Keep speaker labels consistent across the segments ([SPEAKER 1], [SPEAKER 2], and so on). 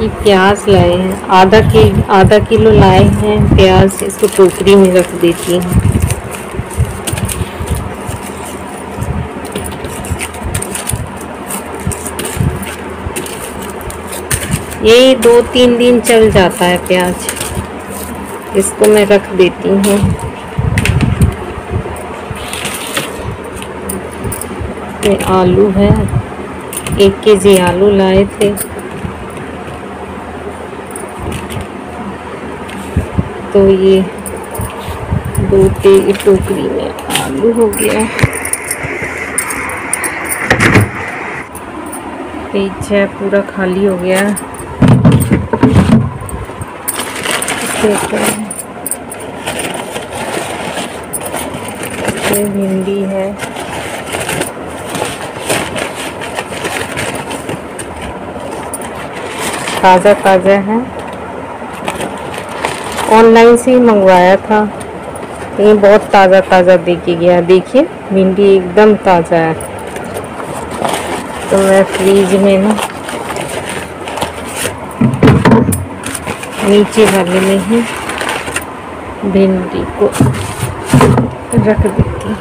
[SPEAKER 1] ये प्याज लाए हैं, आधा किलो लाए हैं प्याज। इसको टोकरी में रख देती हूँ। ये 2-3 दिन चल जाता है प्याज। इसको मैं रख देती हूँ। ये आलू है, 1 केजी आलू लाए थे, तो ये 2 टोकरी में आलू हो गया। पेज है पूरा खाली हो गया। इसमें भिंडी है, ताज़ा है, ऑनलाइन से ही मंगवाया था। ये बहुत ताज़ा दे के गया। देखिए भिंडी एकदम ताज़ा है। तो मैं फ्रीज में ना नीचे वाले में ही भिंडी को रख देती हूँ।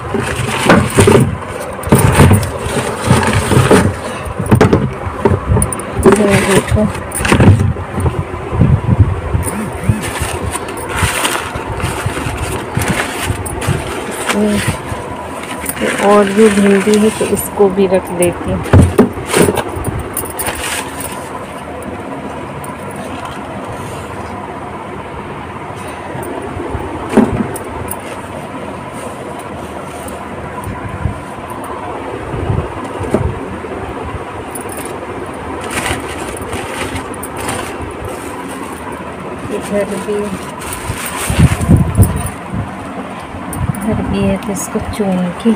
[SPEAKER 1] देखो और भी भिंडी है, तो इसको भी रख देती हूँ। इधर भी है, तो इसको चुन के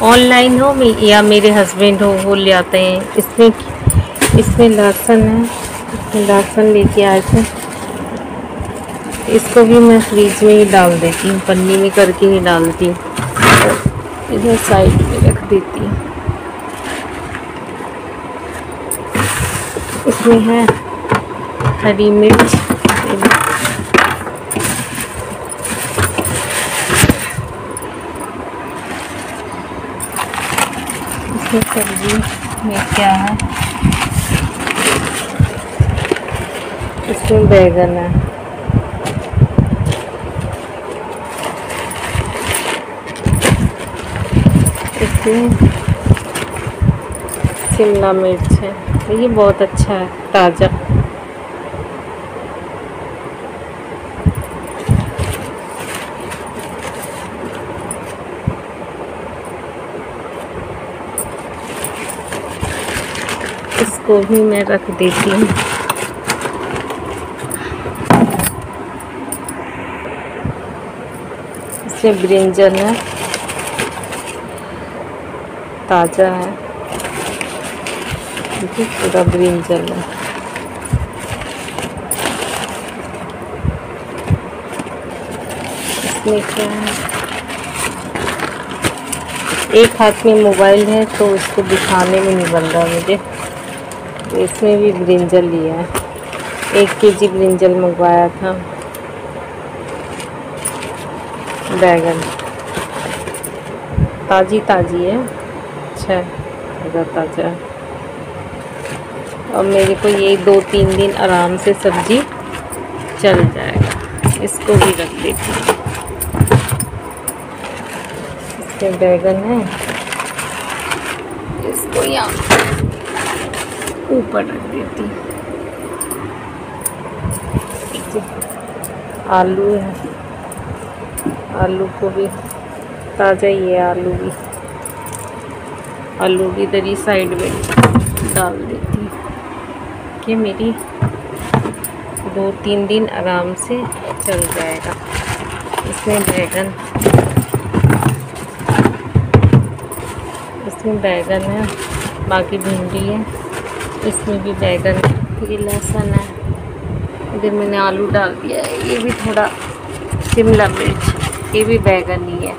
[SPEAKER 1] ऑनलाइन हो या मेरे हस्बैंड हो वो ले आते हैं। इसमें लहसुन है, लहसुन लेके आए थे। इसको भी मैं फ्रीज में ही डाल देती हूँ, पन्नी में करके ही डालती हूँ। इधर साइड में रख देती हूँ। इसमें है हरी मिर्च, सब्जी में क्या है, इसमें बैगन है, इसमें शिमला मिर्च है। ये बहुत अच्छा है, ताज़ा। इसको भी मैं रख देती हूँ। इसमें ब्रिंजल है, ताज़ा है, देखिए पूरा ब्रिंजल है। इसमें क्या है, एक हाथ में मोबाइल है तो उसको दिखाने में नहीं बन रहा मुझे। इसमें भी ब्रिंजल लिया है, 1 केजी ब्रिंजल मंगवाया था। बैगन ताज़ी है, अच्छा है, ताज़ा है। और मेरे को ये 2-3 दिन आराम से सब्जी चल जाएगा। इसको भी रख देती हूँ। इसमें बैगन है, इसको यहाँ ऊपर रख देती हूँ। आलू है, आलू को भी ताज़ा ही है। आलू भी इधर ही साइड में डाल देती हूँ कि मेरी 2-3 दिन आराम से चल जाएगा। इसमें बैगन इसमें बैगन है, बाकी भिंडी है, इसमें भी बैगन है, ये लहसुन है, इधर मैंने आलू डाल दिया है, ये भी थोड़ा शिमला मिर्च, ये भी बैगन ही है।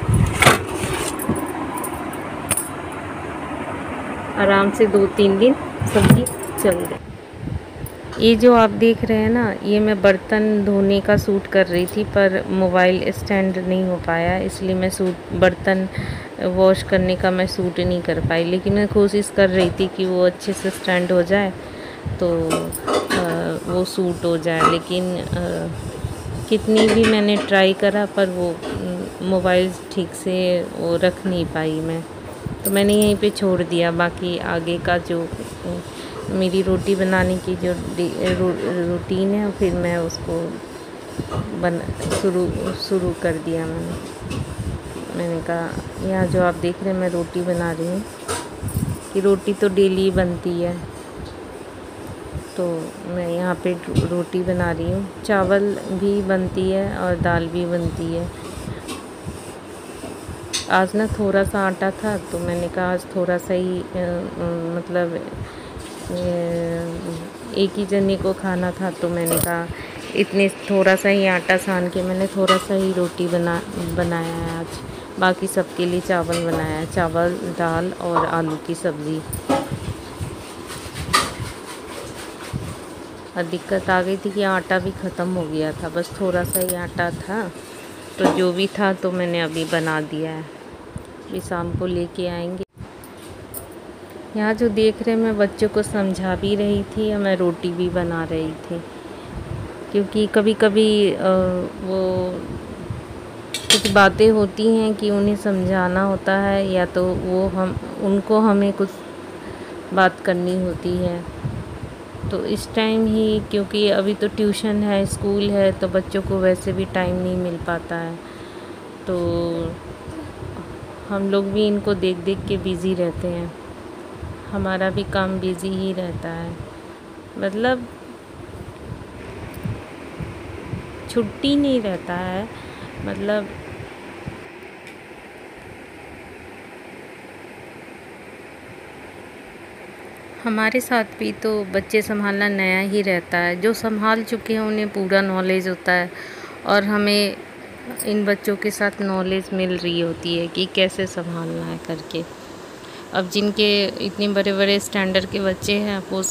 [SPEAKER 1] आराम से 2-3 दिन सब्जी चल गई। ये जो आप देख रहे हैं ना, ये मैं बर्तन धोने का शूट कर रही थी, पर मोबाइल स्टैंड नहीं हो पाया, इसलिए मैं बर्तन वॉश करने का मैं शूट नहीं कर पाई। लेकिन मैं कोशिश कर रही थी कि वो अच्छे से स्टैंड हो जाए तो वो शूट हो जाए, लेकिन कितनी भी मैंने ट्राई करा पर वो मोबाइल ठीक से वो रख नहीं पाई मैं, तो मैंने यहीं पे छोड़ दिया। बाकी आगे का जो मेरी रोटी बनाने की जो रूटीन है, फिर मैं उसको शुरू कर दिया मैंने कहा यहाँ जो आप देख रहे हैं मैं रोटी बना रही हूँ, कि रोटी तो डेली बनती है, तो मैं यहाँ पे रोटी बना रही हूँ। चावल भी बनती है और दाल भी बनती है। आज ना थोड़ा सा आटा था, तो मैंने कहा आज थोड़ा सा ही मतलब एक ही जने को खाना था, तो मैंने कहा इतने थोड़ा सा ही आटा सान के मैंने थोड़ा सा ही रोटी बनाया है आज। बाकी सबके लिए चावल बनाया है, चावल दाल और आलू की सब्ज़ी। और दिक्कत आ गई थी कि आटा भी ख़त्म हो गया था, बस थोड़ा सा ही आटा था, तो जो भी था तो मैंने अभी बना दिया है, अभी शाम को लेके आएंगे। यहाँ जो देख रहे हैं मैं बच्चों को समझा भी रही थी और मैं रोटी भी बना रही थी, क्योंकि कभी कभी वो कुछ बातें होती हैं कि उन्हें समझाना होता है, या तो वो उनको हमें कुछ बात करनी होती है। तो इस टाइम ही, क्योंकि अभी तो ट्यूशन है, स्कूल है, तो बच्चों को वैसे भी टाइम नहीं मिल पाता है, तो हम लोग भी इनको देख देख के बिज़ी रहते हैं, हमारा भी काम बिज़ी ही रहता है, मतलब छुट्टी नहीं रहता है। मतलब हमारे साथ भी तो बच्चे संभालना नया ही रहता है, जो संभाल चुके हैं उन्हें पूरा नॉलेज होता है, और हमें इन बच्चों के साथ नॉलेज मिल रही होती है कि कैसे संभालना है करके। अब जिनके इतने बड़े बड़े स्टैंडर्ड के बच्चे हैं, वो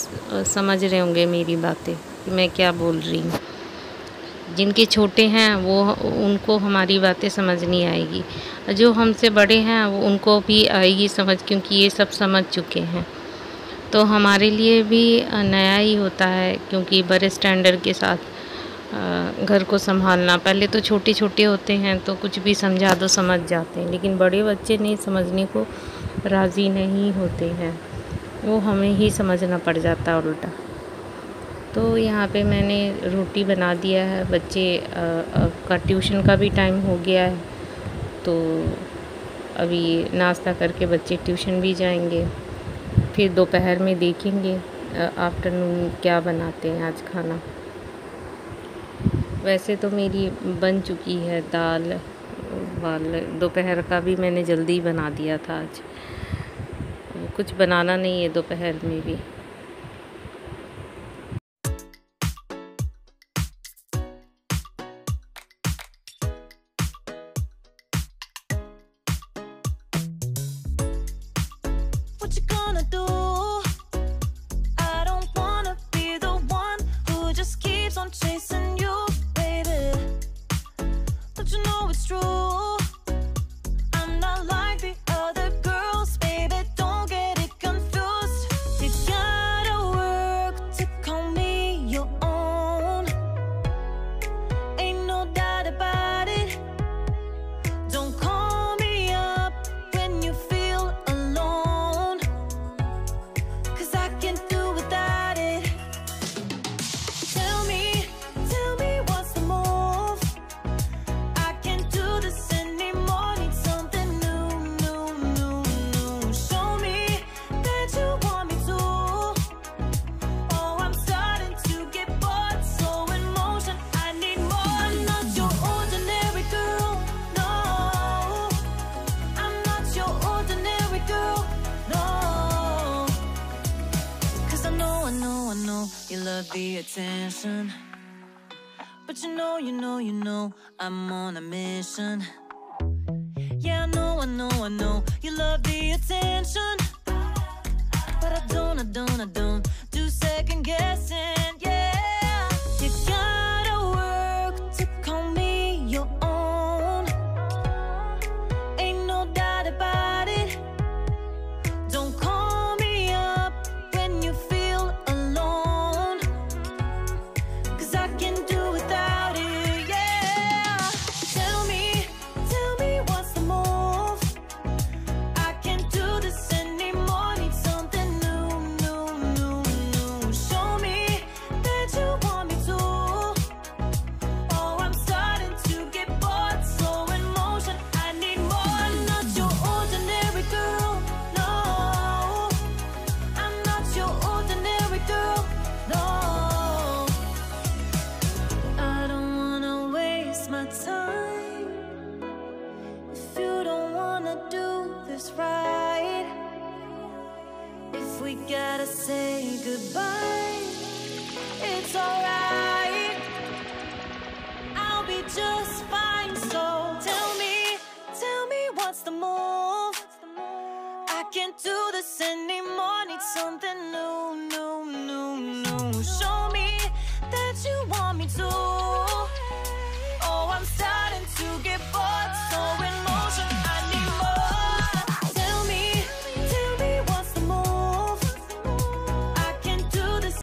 [SPEAKER 1] समझ रहे होंगे मेरी बातें कि मैं क्या बोल रही हूँ। जिनके छोटे हैं वो उनको हमारी बातें समझ नहीं आएगी, जो हमसे बड़े हैं वो उनको भी आएगी समझ, क्योंकि ये सब समझ चुके हैं। तो हमारे लिए भी नया ही होता है, क्योंकि बड़े स्टैंडर्ड के साथ घर को संभालना। पहले तो छोटे छोटे होते हैं तो कुछ भी समझा दो समझ जाते हैं, लेकिन बड़े बच्चे नहीं समझने को राज़ी नहीं होते हैं, वो हमें ही समझना पड़ जाता है उल्टा। तो यहाँ पे मैंने रोटी बना दिया है, बच्चे का ट्यूशन का भी टाइम हो गया है, तो अभी नाश्ता करके बच्चे ट्यूशन भी जाएंगे, फिर दोपहर में देखेंगे आफ्टरनून क्या बनाते हैं आज खाना। वैसे तो मेरी बन चुकी है दाल वाल, दोपहर का भी मैंने जल्दी बना दिया था, आज कुछ बनाना नहीं है दोपहर में भी।
[SPEAKER 2] attention, but you know I'm on a mission. Yeah, I know you love the attention, but I don't do second guessing. Yeah, you gotta work to call me your own. Ain't no doubt about it. Don't call me up when you feel alone, 'cause I can do without it. Yeah, tell me what's the move. I can't do this anymore, need something new. Show me that you want me to. Oh, I'm starting to get bored, slow in motion, I need more. I'm not your ordinary girl, no. I'm not your ordinary girl, no. I don't wanna waste my time if you don't wanna do this right. If we gotta say goodbye, it's alright. I'll be just fine. So tell me what's the move. I can't do this anymore, need something new. Show me that you want me to.